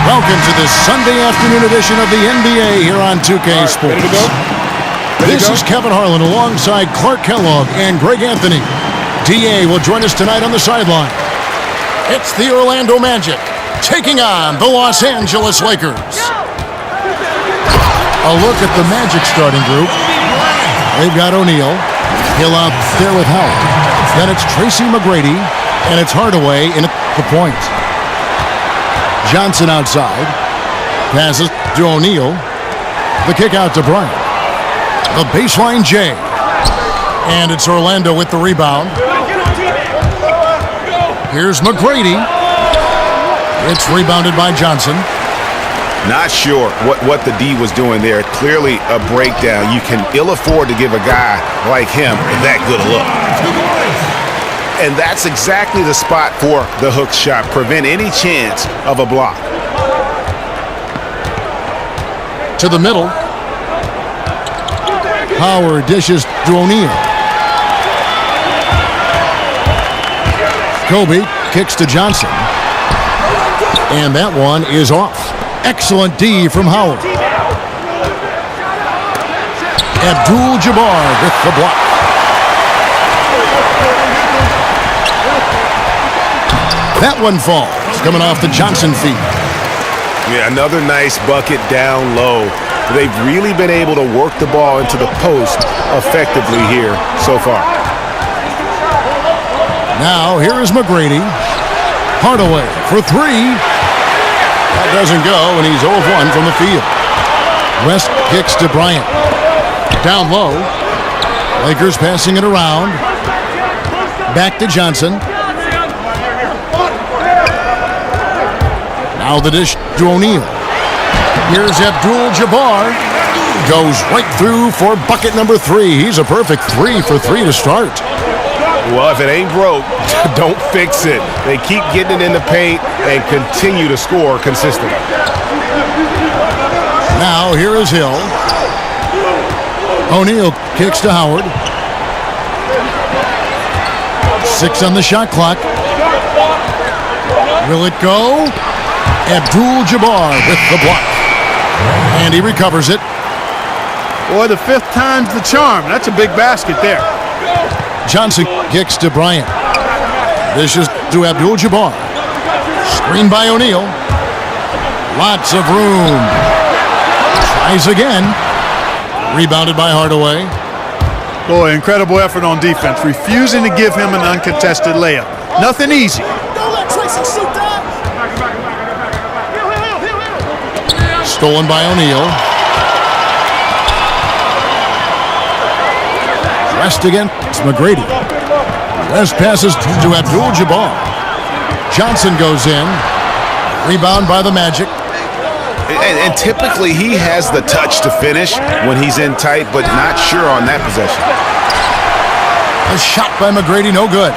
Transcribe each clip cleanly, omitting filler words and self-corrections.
Welcome to this Sunday afternoon edition of the NBA here on 2K Sports. Ready to go? This is Kevin Harlan alongside Clark Kellogg and Greg Anthony. DA will join us tonight on the sideline. It's the Orlando Magic taking on the Los Angeles Lakers. A look at the Magic starting group. They've got O'Neal. Hill out there with Howard. Then it's Tracy McGrady, and it's Hardaway in at the point. Johnson outside. Passes to O'Neal. The kick out to Bryant. The baseline J. And it's Orlando with the rebound. Here's McGrady. It's rebounded by Johnson. Not sure what the D was doing there. Clearly a breakdown. You can ill afford to give a guy like him that good a look. And that's exactly the spot for the hook shot. Prevent any chance of a block. To the middle. Howard dishes to O'Neal. Kobe kicks to Johnson. And that one is off. Excellent D from Howard. Abdul-Jabbar with the block. That one falls, coming off the Johnson feet. Yeah, another nice bucket down low. They've really been able to work the ball into the post effectively here so far. Now, here is McGrady. Hardaway for three. That doesn't go, and he's 0 of 1 from the field. West kicks to Bryant. Down low. Lakers passing it around. Back to Johnson. Now the dish to O'Neal. Here's Abdul-Jabbar. Goes right through for bucket number 3. He's a perfect 3 for 3 to start. Well, if it ain't broke, don't fix it. They keep getting it in the paint and continue to score consistently. Now here is Hill. O'Neal kicks to Howard. 6 on the shot clock. Will it go? Abdul-Jabbar with the block. And he recovers it. Boy, the 5th time's the charm. That's a big basket there. Johnson kicks to Bryant. This is to Abdul-Jabbar. Screen by O'Neal. Lots of room. Tries again. Rebounded by Hardaway. Boy, incredible effort on defense. Refusing to give him an uncontested layup. Nothing easy. Stolen by O'Neal. West against McGrady. West passes to Abdul-Jabbar. Johnson goes in. Rebound by the Magic. And typically he has the touch to finish when he's in tight, but not sure on that possession. A shot by McGrady, no good.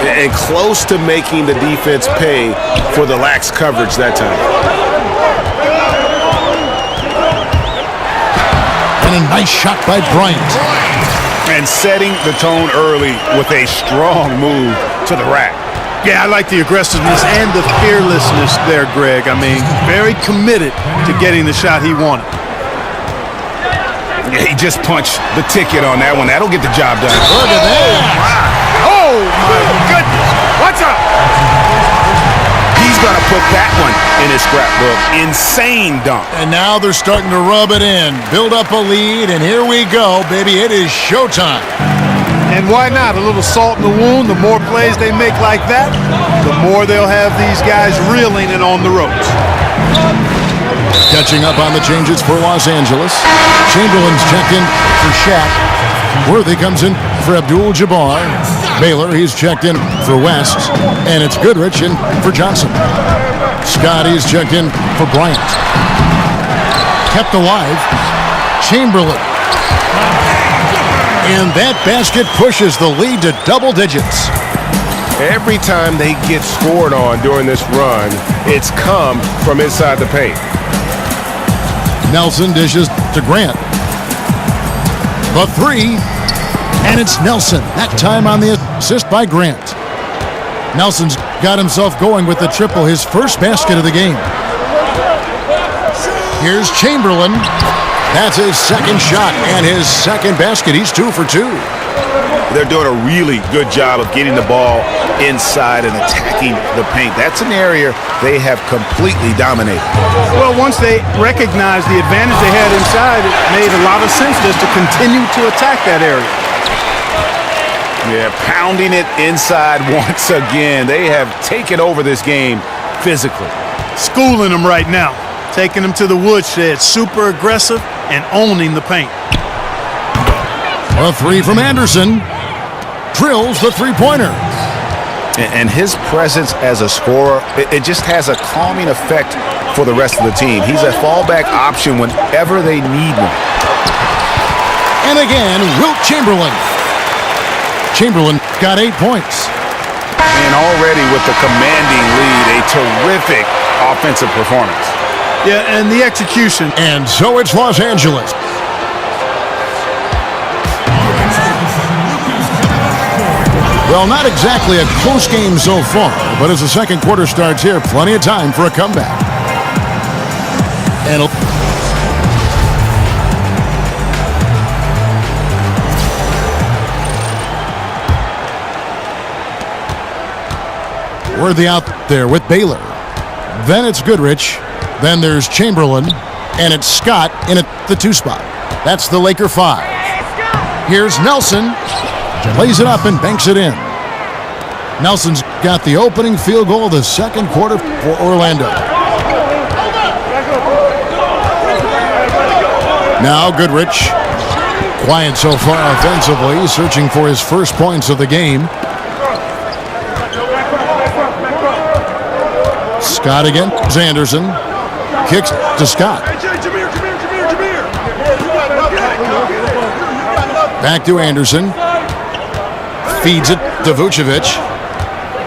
And close to making the defense pay for the lax coverage that time. And a nice shot by Bryant. And setting the tone early with a strong move to the rack. Yeah, I like the aggressiveness and the fearlessness there, Greg. I mean, very committed to getting the shot he wanted. Yeah, he just punched the ticket on that one. That'll get the job done. Look at that. Wow. Oh, my goodness. What's up? He's going to put that one in his scrapbook. Insane dunk. And now they're starting to rub it in. Build up a lead, and here we go, baby. It is showtime. And why not? A little salt in the wound. The more plays they make like that, the more they'll have these guys reeling and on the ropes. Catching up on the changes for Los Angeles. Chamberlain's checked in for Shaq. Worthy comes in for Abdul-Jabbar. Baylor, he's checked in for West. And it's Goodrich in for Johnson. Scotty's checked in for Bryant. Kept alive. Chamberlain. And that basket pushes the lead to double digits. Every time they get scored on during this run, it's come from inside the paint. Nelson dishes to Grant. The 3, and it's Nelson. That time on the assist by Grant. Nelson's got himself going with the triple, his first basket of the game. Here's Chamberlain. That's his second shot and his second basket. He's 2 for 2. They're doing a really good job of getting the ball inside and attacking the paint. That's an area they have completely dominated. Well, once they recognized the advantage they had inside, it made a lot of sense just to continue to attack that area. Yeah, pounding it inside once again. They have taken over this game physically. Schooling them right now. Taking them to the woodshed. Super aggressive and owning the paint. A three from Anderson. Drills the three-pointer. And his presence as a scorer, it just has a calming effect for the rest of the team. He's a fallback option whenever they need one. And again, Wilt Chamberlain. Chamberlain got 8 points. And already with the commanding lead, a terrific offensive performance. Yeah, and the execution. And so it's Los Angeles. Well, not exactly a close game so far, but as the second quarter starts here, plenty of time for a comeback. And Worthy out there with Baylor. Then it's Goodrich. Then there's Chamberlain. And it's Scott in at the 2 spot. That's the Laker 5. Here's Nelson. Lays it up and banks it in. Nelson's got the opening field goal of the second quarter for Orlando. Now Goodrich. Quiet so far offensively, searching for his first points of the game. Scott again. Anderson. Kicks to Scott. Back to Anderson. Feeds it to Vucevic.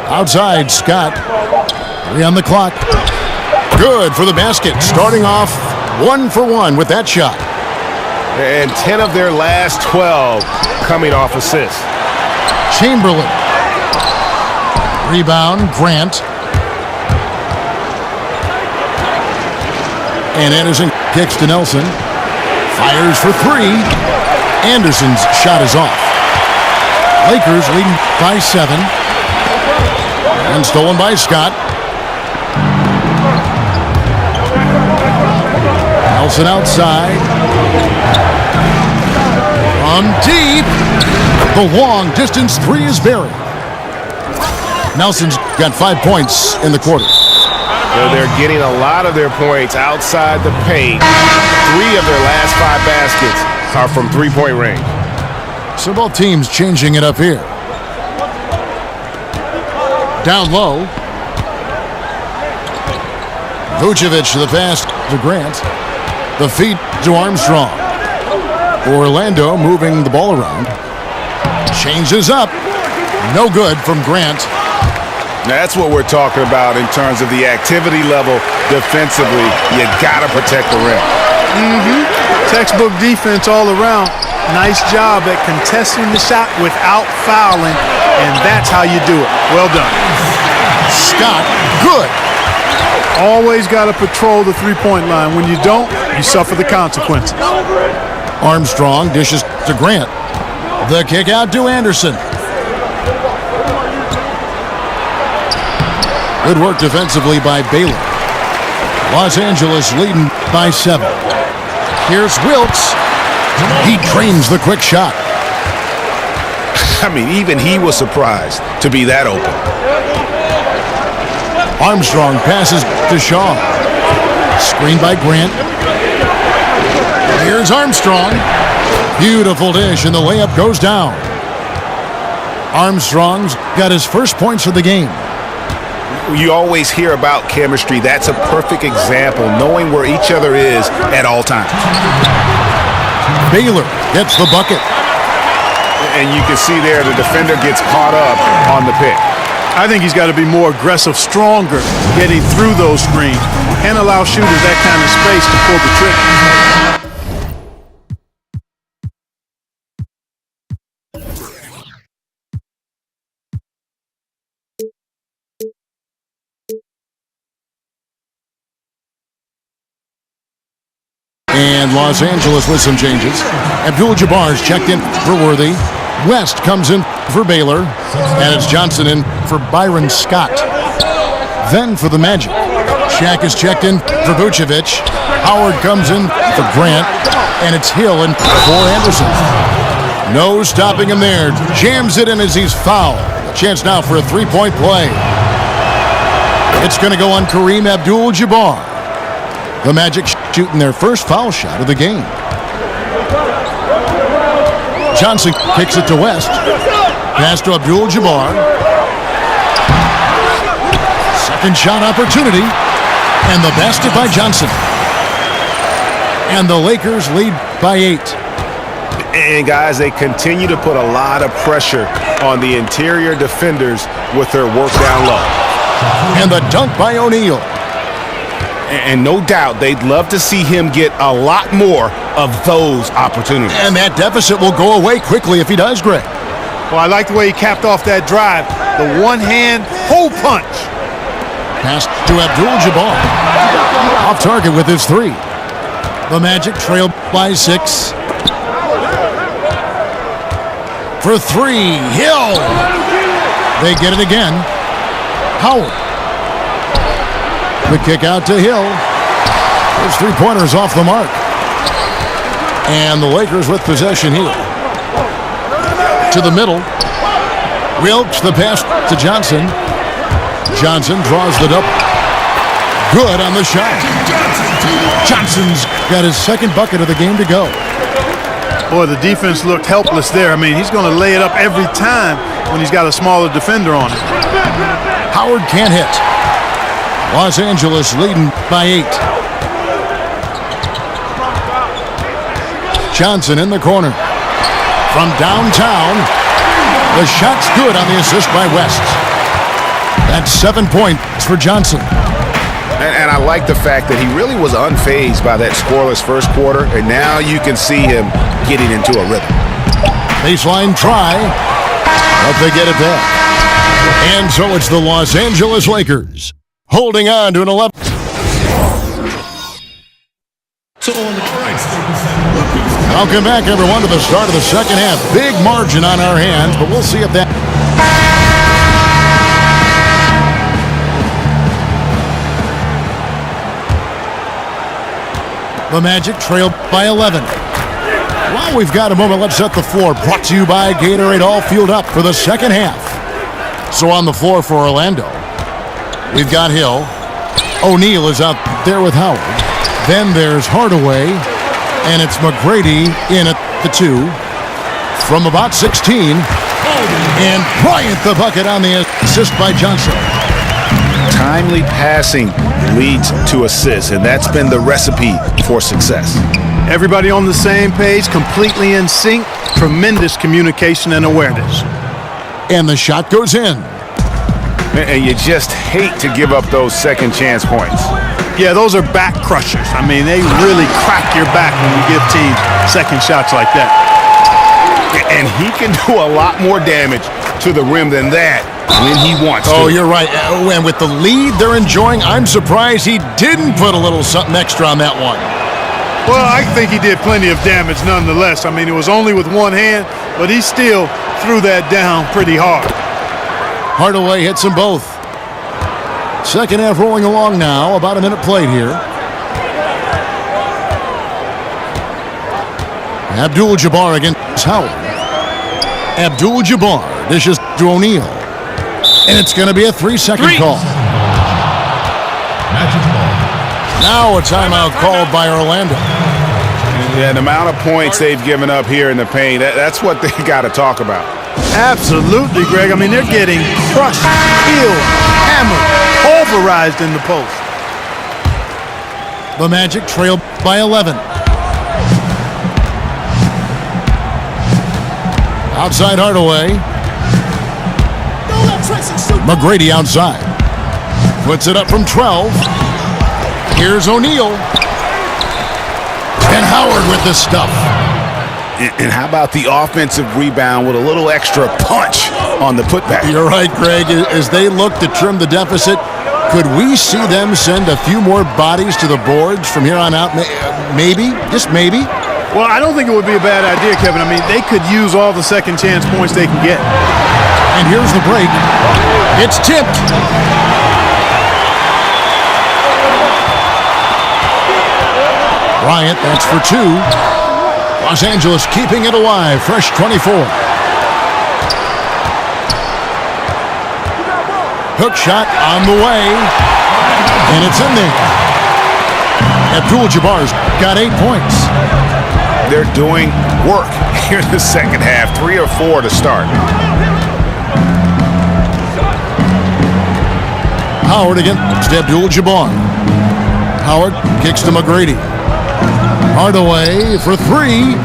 Outside, Scott. 3 on the clock. Good for the basket. Starting off 1 for 1 with that shot. And 10 of their last 12 coming off assists. Chamberlain. Rebound, Grant. And Anderson kicks to Nelson. Fires for 3. Anderson's shot is off. Lakers leading by 7. And stolen by Scott. Nelson outside. From deep. The long distance 3 is buried. Nelson's got 5 points in the quarter. They're getting a lot of their points outside the paint. 3 of their last 5 baskets are from three-point range. So both teams changing it up here. Down low. Vucevic the pass to Grant. The feed to Armstrong. Orlando moving the ball around. Changes up. No good from Grant. That's what we're talking about in terms of the activity level defensively. You got to protect the rim. Textbook defense all around. Nice job at contesting the shot without fouling, and that's how you do it. Well done. Scott, good. Always got to patrol the three-point line. When you don't, you suffer the consequences. Armstrong dishes to Grant. The kick out to Anderson. Good work defensively by Baylor. Los Angeles leading by 7. Here's Wilkes. He trains the quick shot. I mean, even he was surprised to be that open. Armstrong passes to Shaw. Screened by Grant. Here's Armstrong. Beautiful dish, and the layup goes down. Armstrong's got his first points of the game. You always hear about chemistry. That's a perfect example, knowing where each other is at all times. Baylor gets the bucket. And you can see there the defender gets caught up on the pick. I think he's got to be more aggressive, stronger, getting through those screens. Can't allow shooters that kind of space to pull the trigger. Los Angeles with some changes. Abdul-Jabbar's checked in for Worthy. West comes in for Baylor. And it's Johnson in for Byron Scott. Then for the Magic, Shaq is checked in for Vucevic. Howard comes in for Grant. And it's Hill in for Anderson. No stopping him there. Jams it in as he's fouled. Chance now for a three-point play. It's going to go on Kareem Abdul-Jabbar. The Magic shooting their first foul shot of the game. Johnson kicks it to West. Pass to Abdul-Jabbar. Second shot opportunity. And the basket by Johnson. And the Lakers lead by 8. And guys, they continue to put a lot of pressure on the interior defenders with their work down low. And the dunk by O'Neal. And no doubt they'd love to see him get a lot more of those opportunities. And that deficit will go away quickly if he does, Greg. Well, I like the way he capped off that drive. The one-hand hole punch. Pass to Abdul-Jabbar. Off target with his three. The Magic trail by 6. For 3, Hill. They get it again. Howard. The kick out to Hill. Those three-pointers off the mark. And the Lakers with possession here. To the middle. Wilkes, the pass to Johnson. Johnson draws the double. Good on the shot. Johnson's got his second bucket of the game to go. Boy, the defense looked helpless there. I mean, he's going to lay it up every time when he's got a smaller defender on him. Howard can't hit. Los Angeles leading by 8. Johnson in the corner. From downtown, the shot's good on the assist by West. That's 7 points for Johnson. And I like the fact that he really was unfazed by that scoreless first quarter, and now you can see him getting into a rhythm. Baseline try, but they get it back. And so it's the Los Angeles Lakers holding on to an 11. Welcome back, everyone, to the start of the second half. Big margin on our hands, but we'll see if that... The Magic trail by 11. While we've got a moment, let's set the floor. Brought to you by Gatorade, all fueled up for the second half. So on the floor for Orlando, we've got Hill. O'Neal is out there with Howard. Then there's Hardaway, and it's McGrady in at the 2 from about 16. And Bryant the bucket on the assist by Johnson. Timely passing leads to assists, and that's been the recipe for success. Everybody on the same page, completely in sync, tremendous communication and awareness. And the shot goes in. And you just hate to give up those second chance points. Yeah, those are back crushers. I mean, they really crack your back when you give teams second shots like that. And he can do a lot more damage to the rim than that when he wants to. Oh, you're right. And with the lead they're enjoying, I'm surprised he didn't put a little something extra on that one. Well, I think he did plenty of damage nonetheless. I mean, it was only with one hand, but he still threw that down pretty hard. Hardaway hits them both. Second half rolling along now. About a minute played here. Abdul-Jabbar against Howard. Abdul-Jabbar dishes to O'Neal. And it's going to be a 3-second call. Now a timeout called by Orlando. Yeah, the amount of points they've given up here in the paint, that's what they got to talk about. Absolutely, Greg. I mean, they're getting crushed, killed, hammered, pulverized in the post. The Magic trail by 11. Outside Hardaway. McGrady outside. Puts it up from 12. Here's O'Neal. And Howard with the stuff. And how about the offensive rebound with a little extra punch on the putback? You're right, Greg. As they look to trim the deficit, Could we see them send a few more bodies to the boards from here on out? Maybe, just maybe. Well, I don't think it would be a bad idea, Kevin. I mean, they could use all the second chance points they can get. And here's the break. It's tipped. Bryant, that's for 2. Los Angeles keeping it alive. Fresh 24. Hook shot on the way. And it's in there. Abdul-Jabbar's got 8 points. They're doing work here in the second half. 3 or 4 to start. Howard against Abdul-Jabbar. Howard kicks to McGrady. Hardaway for 3.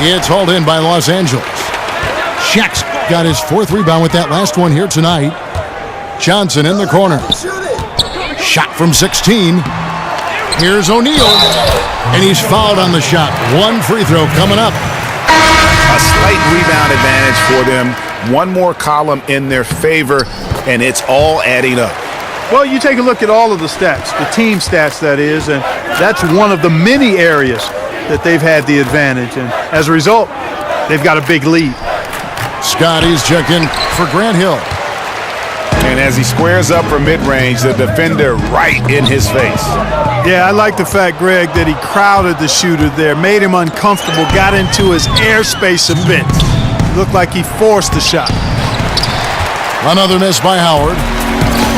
It's hauled in by Los Angeles. Shaq's got his 4th rebound with that last one here tonight. Johnson in the corner. Shot from 16. Here's O'Neal. And he's fouled on the shot. 1 free throw coming up. A slight rebound advantage for them. 1 more column in their favor, and it's all adding up. Well, you take a look at all of the stats, the team stats, that is, and that's one of the many areas that they've had the advantage. And as a result, they've got a big lead. Scotty's checked in for Grant Hill. And as he squares up for mid-range, the defender right in his face. Yeah, I like the fact, Greg, that he crowded the shooter there, made him uncomfortable, got into his airspace a bit. Looked like he forced the shot. Another miss by Howard.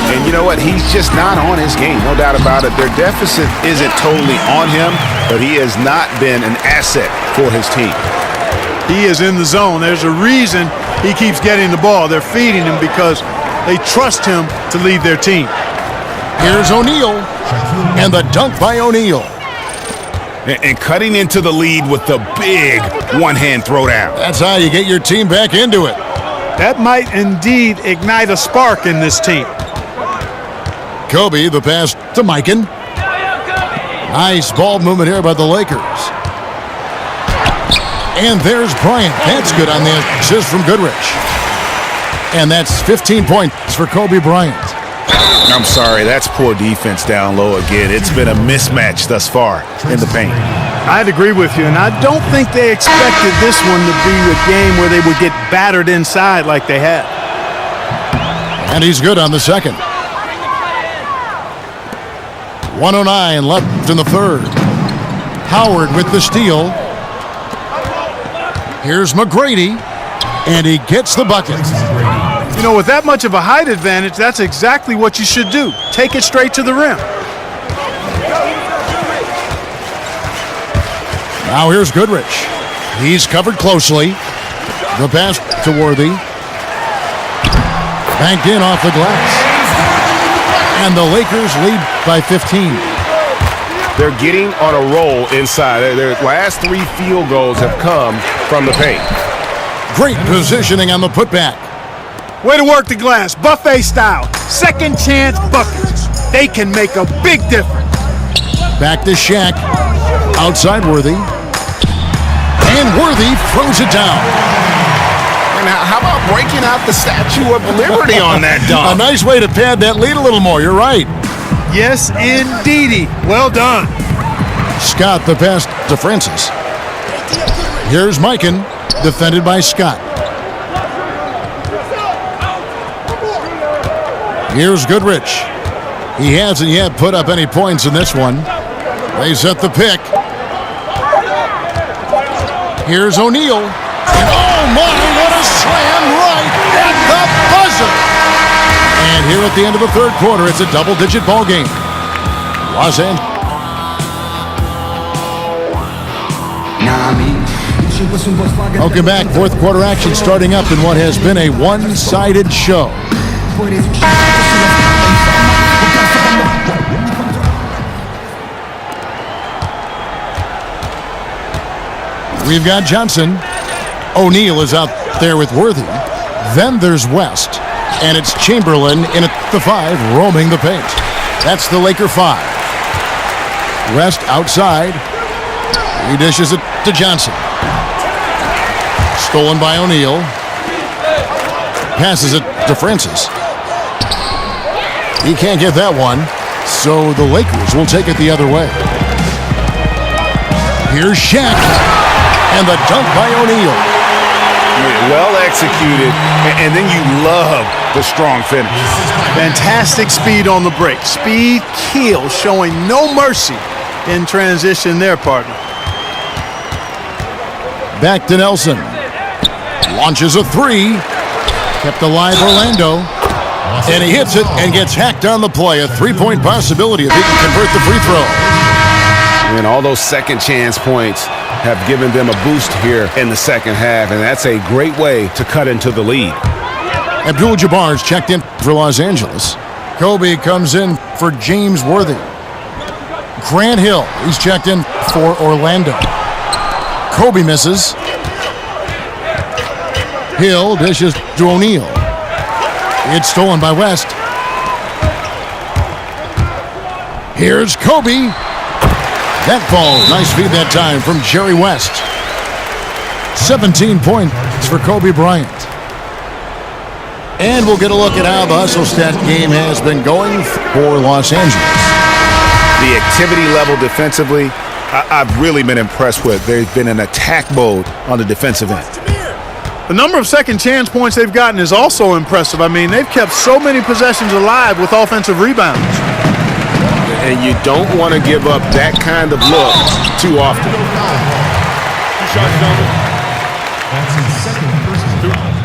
And you know what? He's just not on his game, no doubt about it. Their deficit isn't totally on him, but he has not been an asset for his team. He is in the zone. There's a reason he keeps getting the ball. They're feeding him because they trust him to lead their team. Here's O'Neal, and the dunk by O'Neal. And cutting into the lead with the big one-hand throwdown. That's how you get your team back into it. That might indeed ignite a spark in this team. Kobe, the pass to Mikan. Nice ball movement here by the Lakers. And there's Bryant. That's good on the assist from Goodrich. And that's 15 points for Kobe Bryant. I'm sorry, that's poor defense down low again. It's been a mismatch thus far in the paint. I'd agree with you, and I don't think they expected this one to be a game where they would get battered inside like they had. And he's good on the second. 1:09 left in the third. Howard with the steal. Here's McGrady, and he gets the bucket. You know, with that much of a height advantage, that's exactly what you should do. Take it straight to the rim. Now here's Goodrich. He's covered closely. The pass to Worthy. Banked in off the glass. And the Lakers lead by 15. They're getting on a roll inside. Their last 3 field goals have come from the paint. Great positioning on the putback. Way to work the glass, buffet style. Second chance buckets. They can make a big difference. Back to Shaq. Outside Worthy. And Worthy throws it down. Now, how about breaking out the Statue of Liberty on that dunk? A nice way to pad that lead a little more. You're right. Yes, indeedy. Well done. Scott the pass to Francis. Here's Mikan, defended by Scott. Here's Goodrich. He hasn't yet put up any points in this one. They set the pick. Here's O'Neal. And oh my, what a slam right at the buzzer. And here at the end of the third quarter, it's a double-digit ball game. Los Angeles. Welcome back. Fourth quarter action starting up in what has been a one-sided show. We've got Johnson. O'Neal is out there with Worthy. Then there's West. And it's Chamberlain in at the 5, roaming the paint. That's the Laker 5. West outside. He dishes it to Johnson. Stolen by O'Neal. Passes it to Francis. He can't get that one, so the Lakers will take it the other way. Here's Shaq, and the dunk by O'Neal. Well executed, and then you love the strong finish. Fantastic speed on the break. Speed kill, showing no mercy in transition there, partner. Back to Nelson. Launches a three. Kept alive Orlando. And he hits it and gets hacked on the play. A three-point possibility if he can convert the free throw. And all those second chance points have given them a boost here in the second half, and that's a great way to cut into the lead. Abdul-Jabbar's checked in for Los Angeles. Kobe comes in for James Worthy. Grant Hill, he's checked in for Orlando. Kobe misses. Hill dishes to O'Neal. It's stolen by West. Here's Kobe. That falls. Nice feed that time from Jerry West. 17 points for Kobe Bryant. And we'll get a look at how the hustle stat game has been going for Los Angeles. The activity level defensively, I've really been impressed with. There's been an attack mode on the defensive end. The number of second chance points they've gotten is also impressive. I mean, they've kept so many possessions alive with offensive rebounds. And you don't want to give up that kind of look too often. That's his second personal.